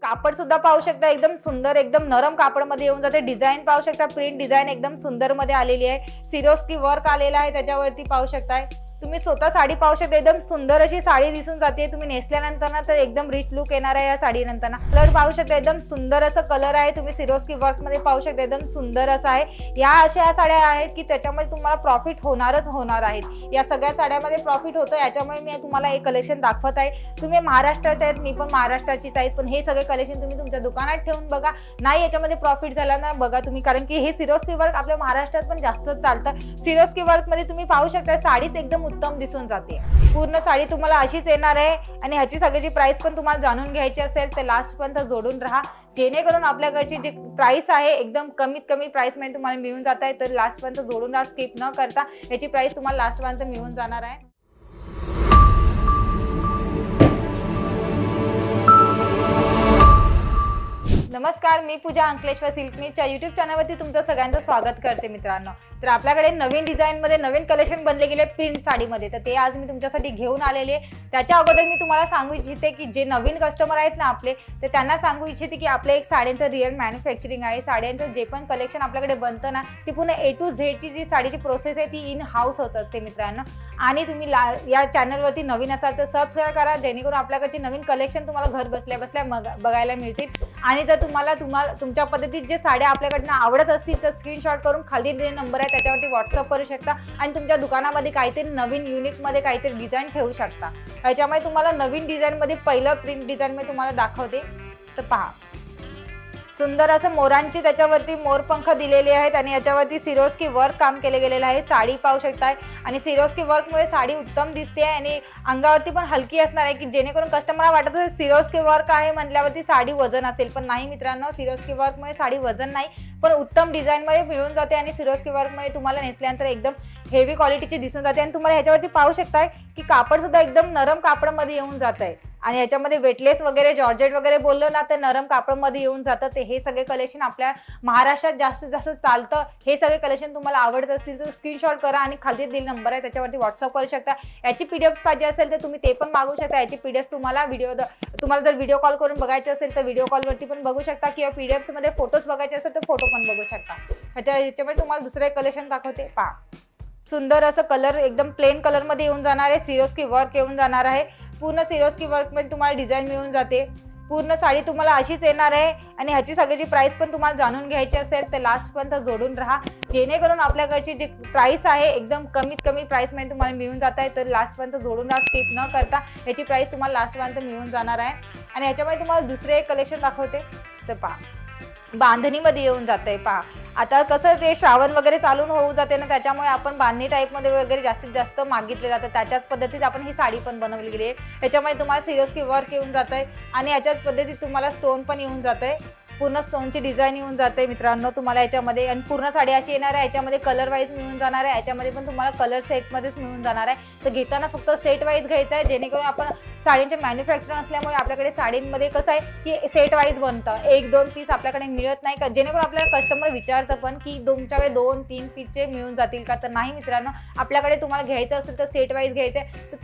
कापड सुद्धा पाहू शकता, एकदम सुंदर एकदम नरम कापड मध्ये येऊन जाते। डिझाइन पाहू शकता, प्रिंट डिझाइन एकदम सुंदर मध्ये आलेली आहे। सिरोस्की वर्क आलेला आहे त्याच्यावरती पाहू शकताय। तुम्ही स्वतः साडी पाहू शकता, एकदम सुंदर अशी साडी दिसून जाते। तुम्ही नेसल्यानंतर ना तर एकदम रिच लुक येणार आहे या साडी नंतर। कलर पाहू शकता, एकदम सुंदर असं कलर आहे। तुम्ही सिरोस्की वर्क मध्ये पाहू शकता, एकदम सुंदर असं आहे। या अशा साड्या आहेत की त्याच्यामध्ये तुम्हाला प्रॉफिट होणारच होणार आहेत। या सगळ्या साड्यामध्ये प्रॉफिट होतं, याच्यामुळे मी तुम्हाला एक कलेक्शन दाखवत आहे। तुम्ही महाराष्ट्राचे आहेत, मी पण महाराष्ट्राचीच आहे, पण हे सगळे कलेक्शन तुम्ही तुमच्या दुकानात ठेवून बघा। नाही याच्यामध्ये प्रॉफिट झाला ना बघा तुम्ही, कारण की हे सिरोस्की वर्क आपल्या महाराष्ट्रात पण जास्त चालतं। सिरोस्की वर्क मध्ये तुम्ही पाहू शकता साडीच एकदम उत्तम दिसून जाते। पूर्ण साडी तुम्हाला अशीच येणार आहे आणि ह्याची सगळ्याची प्राइस पण तुम्हाला जाणून घ्यायची असेल तर लास्ट पर्यंत जोडून राहा, जेणेकरून आपल्याकडची जी प्राइस आहे एकदम कमीत कमी प्राइस मध्ये तुम्हाला मिळून जात आहे। तर लास्ट पर्यंत जोडून राहा, स्किप न करता। याची प्राइस तुम्हाला लास्ट पर्यंत मिळून जाणार आहे। नमस्कार, मी पूजा अंकलेश्वर सिल्कनीच्या YouTube चॅनलवरती तुमचं सगळ्यांचं स्वागत करते मित्रांनो। तर आपल्याकडे नवीन डिझाइन मध्ये नवीन कलेक्शन बनले गेले प्रिंट साडीमध्ये, तर ते आज मी तुमच्यासाठी घेऊन आलेले। त्याच्या अगोदर मी तुम्हाला सांगू इच्छिते की जे नवीन कस्टमर आहेत ना आपले, तर त्यांना सांगू इच्छिते की आपले एक साड्यांचं रिअल मॅन्युफॅक्चरिंग आहे। साड्यांचं जे पण कलेक्शन आपल्याकडे बनतं ना, ती पूर्ण A to Z ची जी साडीची प्रोसेस आहे ती इन हाऊस होत असते मित्रांनो। आणि तुम्ही या चॅनलवरती नवीन असाल तर सबस्क्राइब करा, जेणेकरून आपल्याकडचे नवीन कलेक्शन तुम्हाला घर बसल्या बसल्या बघायला मिळतील। आणि जर तुम्हाला तुमच्या पद्धतीत जे साड्या आपल्याकडनं आवडत असतील तर स्क्रीनशॉट करून खाली दिलेला नंबर आहे त्याच्यावरती व्हॉट्सअप करू शकता आणि तुमच्या दुकानामध्ये काहीतरी नवीन युनिक मध्ये काहीतरी डिझाइन ठेवू शकता। याच्यामध्ये तुम्हाला नवीन डिझाइन मध्ये पहिलं प्रिंट डिझाइन मी तुम्हाला दाखवते। तर पहा, सुंदर असं मोरांची त्याच्यावरती मोरपंख दिलेले आहेत आणि याच्यावरती सिरोस्की वर्क काम केले गेलेलं आहे। साडी पाहू शकताय आणि सिरोस्की वर्कमुळे साडी उत्तम दिसते आणि अंगावरती पण हलकी असणार आहे, की जेणेकरून कस्टमरला वाटत असेल सिरोस्की वर्क आहे म्हटल्यावरती साडी वजन असेल, पण नाही मित्रांनो, सिरोस्की वर्कमुळे साडी वजन नाही पण उत्तम डिझाइन मध्ये मिळून जाते। आणि सिरोस्की वर्कमुळे तुम्हाला नेसल्यानंतर एकदम हेवी क्वालिटीची दिसून जाते। आणि तुम्हाला ह्याच्यावरती पाहू शकताय की कापड सुद्धा एकदम नरम कापडामध्ये येऊन जात आहे आणि याच्यामध्ये वेटलेस वगैरे जॉर्जेट वगैरे बोललं ना तर नरम कापडामध्ये येऊन जातं। ते हे सगळे कलेक्शन आपल्या महाराष्ट्रात जास्तीत जास्त चालतं। हे सगळे कलेक्शन तुम्हाला आवडत असतील तर स्क्रीनशॉट करा आणि खाली दिलेला नंबर आहे त्याच्यावरती व्हॉट्सअप करू शकता। याची PDF पाहिजे असेल तर तुम्ही ते पण मागू शकता। याची PDF तुम्हाला जर व्हिडिओ कॉल करून बघायचे असेल तर व्हिडिओ कॉलवरती पण बघू शकता, किंवा PDFs मध्ये फोटोज बघायचे असेल तर फोटो पण बघू शकता। याच्यामध्ये तुम्हाला दुसरे कलेक्शन दाखवते। पहा, सुंदर असं कलर एकदम प्लेन कलर मध्ये येऊन जाणार आहे। सिरोस्की वर्क येऊन जाणार आहे। पूर्ण सिरोस्की वर्क मध्ये तुम्हाला डिझाइन मिळून जाते। पूर्ण साडी तुम्हाला अशीच येणार आहे आणि ह्याची सगळ्याची प्राइस पण तुम्हाला जाणून घ्यायची असेल तर लास्ट पर्यंत जोडून राहा, जेणेकरून आपल्याकडची जी प्राइस आहे एकदम कमीत कमी प्राइस मध्ये तुम्हाला मिळून जात आहे। तर लास्ट पर्यंत जोडून राहा, स्किप न करता। याची प्राइस तुम्हाला लास्ट पर्यंत मिळून जाणार आहे। आणि याच्यामध्ये तुम्हाला दुसरे एक कलेक्शन दाखवते। तर पहा, बांधणीमध्ये येऊन जाते। पहा, आता कसं ते श्रावण वगैरे चालून होऊ जाते ना, त्याच्यामुळे आपण बांधणी टाईप मध्ये वगैरे जास्तीत जास्त मागितले जातं। त्याच्याच पद्धतीत आपण ही साडी पण बनवली गेली आहे। याच्यामध्ये तुम्हाला सिरोस्की वर्क येऊन जात आहे आणि याच्याच पद्धतीत तुम्हाला स्टोन पण येऊन जात आहे। पूर्ण स्टोनची डिझाइन येऊन जाते मित्रांनो तुम्हाला याच्यामध्ये। आणि पूर्ण साडी अशी येणार आहे, याच्यामध्ये कलर वाईज मिळून जाणार आहे। याच्यामध्ये पण तुम्हाला कलर सेट मध्येच मिळून जाणार आहे। तर घेताना फक्त सेट वाईज घ्यायचं आहे, जेणेकरून आपण साडींचे मॅन्युफॅक्चर असल्यामुळे आपल्याकडे साडींमध्ये कसं आहे की सेट वाईज बनतं, 1-2 पीस आपल्याकडे मिळत नाही का, जेणेकरून आपल्याला कस्टमर विचारतं पण की तुमच्याकडे 2-3 पीसचे मिळून जातील का। तर नाही मित्रांनो, आपल्याकडे तुम्हाला घ्यायचं असेल तर सेट वाईज घ्यायचं आहे। तर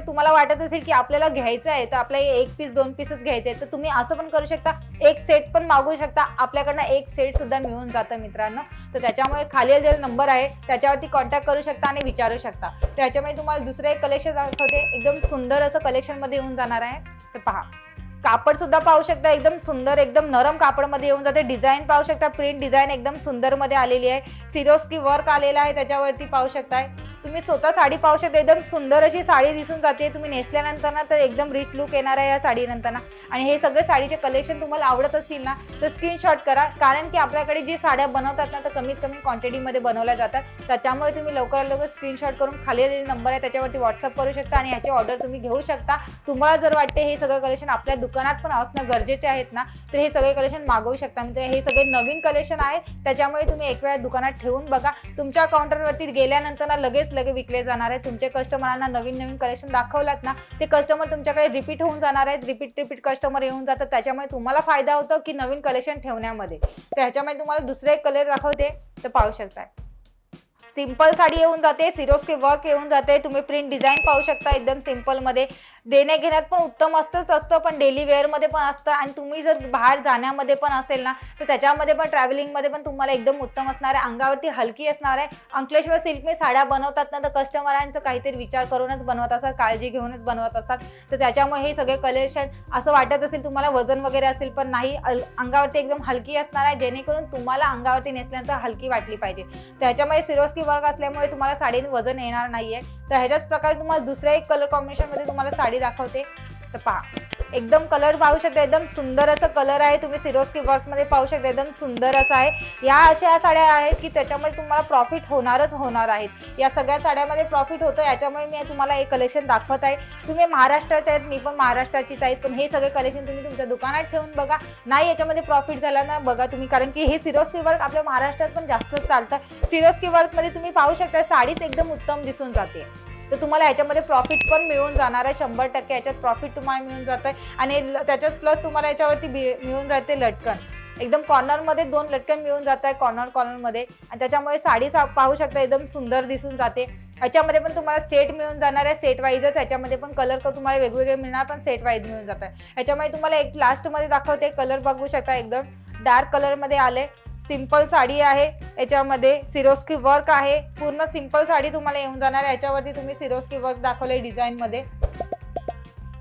तुम्हाला वाटत असेल की आपल्याला घ्यायचं आहे तर आपल्याला 1 पीस 2 पीसच घ्यायचे आहे, तर तुम्ही असं पण करू शकता, एक सेट पण मागू शकता। आपल्याकडनं एक सेट सुद्धा मिळून जातं मित्रांनो। तर त्याच्यामुळे खाली दिलेला नंबर आहे त्याच्यावरती कॉन्टॅक्ट करू शकता आणि विचारू शकता। त्याच्यामुळे तुम्हाला दुसरे एक कलेक्शन दाखवते, एकदम सुंदर असं कलेक्शन मध्ये येऊन जाणार आहे। तर पहा, कापड सुद्धा पाहू शकता, एकदम सुंदर एकदम नरम कापडामध्ये येऊन जाते। डिझाइन पाहू शकता, प्रिंट डिझाइन एकदम सुंदर मध्ये आलेली आहे। सिरोस्की वर्क आलेला आहे त्याच्यावरती पाहू शकताय। तुम्ही स्वतः साडी पाहू शकता, एकदम सुंदर अशी साडी दिसून जाते। तुम्ही नेसल्यानंतर ना तर एकदम रिच लुक येणार आहे या साडी नंतर। आणि हे सगळे साडीचे कलेक्शन तुम्हाला आवडत असतील ना तर स्क्रीनशॉट करा, कारण की आपल्याकडे जी साड्या बनवतात ना तर कमीत कमी क्वांटिटीमध्ये बनवल्या जातात। त्याच्यामुळे तुम्ही लवकरात लवकर स्क्रीनशॉट करून खाली दिलेला नंबर आहे त्याच्यावरती व्हॉट्सअप करू शकता आणि याची ऑर्डर तुम्ही घेऊ शकता। तुम्हाला जर वाटते हे सगळं कलेक्शन आपल्या दुकानात पण असणं गरजेचे आहेत ना तर हे सगळे कलेक्शन मागवू शकता। म्हणजे हे सगळे नवीन कलेक्शन आहेत, त्याच्यामुळे तुम्ही एक वेळा दुकानात ठेवून बघा। तुमच्या काउंटरवरती गेल्यानंतर ना लगेच विकले जाणार आहे। तुमच्या कस्टमरांना नवीन कलेक्शन दाखवलात ना ते कस्टमर तुमच्याकडे रिपीट होऊन जाणार आहेत। रिपीट कस्टमर येऊन जातात, त्याच्यामुळे तुम्हाला फायदा होतो की नवीन कलेक्शन ठेवण्यामध्ये। त्याच्यामुळे तुम्हाला दुसरे एक कलर दाखवते, तर पाहू शकता। सिंपल साडी येऊन जाते, सिरोस्की वर्क येऊन जाते, तुम्ही प्रिंट डिझाईन पाहू शकता एकदम सिंपल मध्ये, देण्या घेण्यात पण उत्तम असतं पण डेली वेअर मध्ये पण असतं आणि तुम्ही जर बाहेर जाण्यामध्ये पण असेल ना तर त्याच्यामध्ये पण ट्रॅव्हलिंग मध्ये पण तुम्हाला एकदम उत्तम असणार आहे, अंगावरती हलकी असणार आहे। अंकलेश्वर सिल्क मी साड्या बनवतात ना तर कस्टमरांचं काहीतरी विचार करूनच बनवत असतात, काळजी घेऊनच बनवत असतात, तर त्याच्यामुळे हे सगळे कलेक्शन असं वाटत असेल तुम्हाला वजन वगैरे असेल पण नाही, अंगावरती एकदम हलकी असणार आहे, जेणेकरून तुम्हाला अंगावरती नेसल्यानंतर हलकी वाटली पाहिजे। त्याच्यामुळे सिरोस्की वर्क असल्यामुळे तुम्हाला साडीत वजन येणार नाहीये। तर ह्याच्याच प्रकारे तुम्हाला दुसऱ्या एक कलर कॉम्बिनेशन मध्ये तुम्हाला साडी दाखवते, तर पहा एकदम कलर पाहू शकता, एकदम सुंदर असं कलर आहे, तुम्ही सिरोस्की वर्क मध्ये पाहू शकता एकदम सुंदर असं आहे। या अशा साड्या आहेत की त्याच्यामुळे तुम्हाला प्रॉफिट होणार आहेत, या सगळ्या साड्यामध्ये प्रॉफिट होतं, याच्यामुळे मी तुम्हाला एक कलेक्शन दाखवत आहे। तुम्ही महाराष्ट्राचे आहेत, मी पण महाराष्ट्राचीच आहे, पण हे सगळे कलेक्शन तुम्ही तुमच्या दुकानात ठेवून बघा, नाही याच्यामध्ये प्रॉफिट झाला ना बघा तुम्ही, कारण की हे सिरोस्की वर्क आपल्या महाराष्ट्रात पण जास्तच चालतं। सिरोस्की वर्क मध्ये तुम्ही पाहू शकता साडीच एकदम उत्तम दिसून जाते, तर तुम्हाला याच्यामध्ये प्रॉफिट पण मिळून जाणार आहे, 100% याच्यात प्रॉफिट तुम्हाला मिळून जात आहे। आणि त्याच्यात प्लस तुम्हाला याच्यावरती मिळून जाते लटकन, एकदम कॉर्नर मध्ये 2 लटकन मिळून जात आहे कॉर्नर मध्ये, आणि त्याच्यामुळे साडी पाहू शकता एकदम सुंदर दिसून जाते। याच्यामध्ये पण तुम्हाला सेट मिळून जाणार आहे, सेट वाईजच याच्यामध्ये पण कलर तुम्हाला वेगवेगळे मिळणार, पण सेट वाईज मिळून जात आहे। याच्यामध्ये तुम्हाला एक लास्ट मध्ये दाखवते, कलर बघू शकता एकदम डार्क कलर मध्ये आले, सिंपल साडी आहे, याच्यामध्ये सिरोस्की वर्क आहे, पूर्ण सिंपल साडी तुम्हाला येऊन जाणार आहे, याच्यावरती तुम्ही सिरोस्की वर्क दाखवले डिझाईन मध्ये।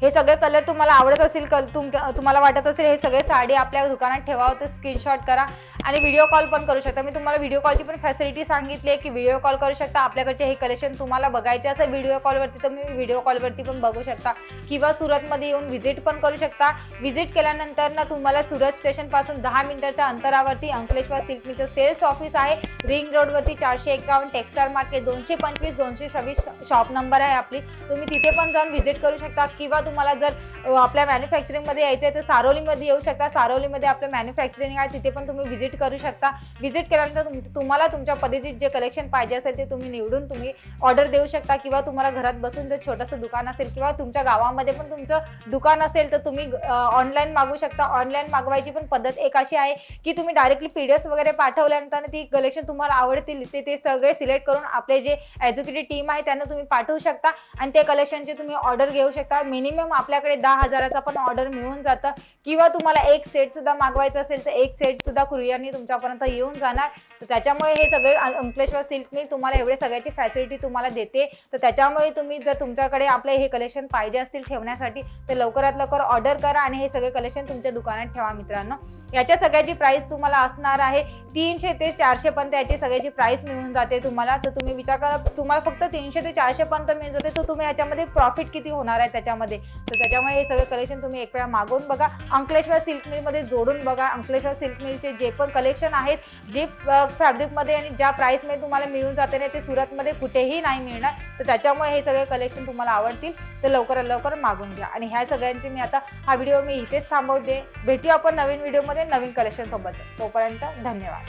हे सगळे कलर तुम्हाला आवडत असेल, तुम्हाला वाटत असेल हे सगळे साडी आपल्या दुकानात ठेवावं तर स्क्रीनशॉट करा आणि व्हिडिओ कॉल पण करू शकता। मी तुम्हाला व्हिडिओ कॉलची पण फॅसिलिटी सांगितली आहे की व्हिडिओ कॉल करू शकता, आपल्याकडचे हे कलेक्शन तुम्हाला बघायचे असेल व्हिडिओ कॉलवरती तर मी व्हिडिओ कॉलवरती पण बघू शकता, किंवा सुरतमध्ये येऊन व्हिजिट पण करू शकता। व्हिजिट केल्यानंतर ना तुम्हाला सुरत स्टेशन पासून 10 मिनिटाच्या अंतरावरती अंकलेश्वर सिल्क मिलचं सेल्स ऑफिस आहे, रिंग रोडवरती 451 टेक्सटाईल मार्केट 225 226 शॉप नंबर आहे आपली, तुम्ही तिथे पण जाऊन व्हिजिट करू शकता। किंवा तुम्हाला जर आपल्या मॅन्युफॅक्चरिंग मध्ये यायचं आहे तर सारोलीमध्ये येऊ शकता, सारोलीमध्ये आपलं मॅन्युफॅक्चरिंग आहे, तिथे पण तुम्ही व्हिजिट करू शकता। व्हिजिट केल्यानंतर तुम्हाला तुमच्या पद्धतीत जे कलेक्शन पाहिजे असेल ते तुम्ही निवडून तुम्ही ऑर्डर देऊ शकता, किंवा तुम्हाला घरात बसून जर छोटंसं दुकान असेल किंवा तुमच्या गावामध्ये पण तुमचं दुकान असेल तर तुम्ही ऑनलाईन मागवू शकता। ऑनलाईन मागवायची पण पद्धत एक अशी आहे की तुम्ही डायरेक्टली पीडीएफ वगैरे पाठवल्यानंतर ती कलेक्शन तुम्हाला आवडतील ते सगळे सिलेक्ट करून आपले जे एक्झिक्युटिव्ह टीम आहे त्यांना तुम्ही पाठवू शकता आणि ते कलेक्शनचे तुम्ही ऑर्डर घेऊ शकता। मिनिमम आपल्याकडे 10,000चा पण ऑर्डर मिळून जातं, किंवा तुम्हाला एक सेट सुद्धा मागवायचं असेल तर एक सेट सुद्धा कुरिअरनी तुमच्यापर्यंत येऊन जाणार। तर त्याच्यामुळे हे सगळे अंकलेश्वर सिल्क मिल तुम्हाला एवढे सगळ्याची फॅसिलिटी तुम्हाला देते, तर त्याच्यामुळे तुम्ही जर तुमच्याकडे आपले हे कलेक्शन पाहिजे असतील ठेवण्यासाठी तर लवकरात लवकर ऑर्डर करा आणि हे सगळे कलेक्शन तुमच्या दुकानात ठेवा मित्रांनो। याच्या सगळ्याची प्राइस तुम्हाला असणार आहे 300 ते 400 पर्यंत याची सगळ्याची प्राइस मिळून जाते तुम्हाला। तर तुम्ही विचार करा तुम्हाला फक्त 300 ते 400 पर्यंत मिळून जाते, तर तुम्ही याच्यामध्ये प्रॉफिट किती होणार आहे त्याच्यामध्ये। तर त्याच्यामुळे हे सगळे कलेक्शन तुम्ही एक वेळा मागवून बघा, अंकलेश्वर सिल्क मिल मध्ये जोडून बघा। अंकलेश्वर सिल्क मिलचे जे पण कलेक्शन आहेत, जे फॅब्रिक मध्ये आणि ज्या प्राइस मध्ये तुम्हाला मिळून जाते ना ते सुरतमध्ये कुठेही नाही मिळणार, तर त्याच्यामुळे हे सगळे कलेक्शन तुम्हाला आवडतील तर लवकरात लवकर मागून घ्या। आणि ह्या सगळ्यांची मी आता हा व्हिडिओ मी इथेच थांबवते, भेटूया आपण नवीन व्हिडिओमध्ये नवीन कलेक्शन सोबत, तोपर्यंत धन्यवाद।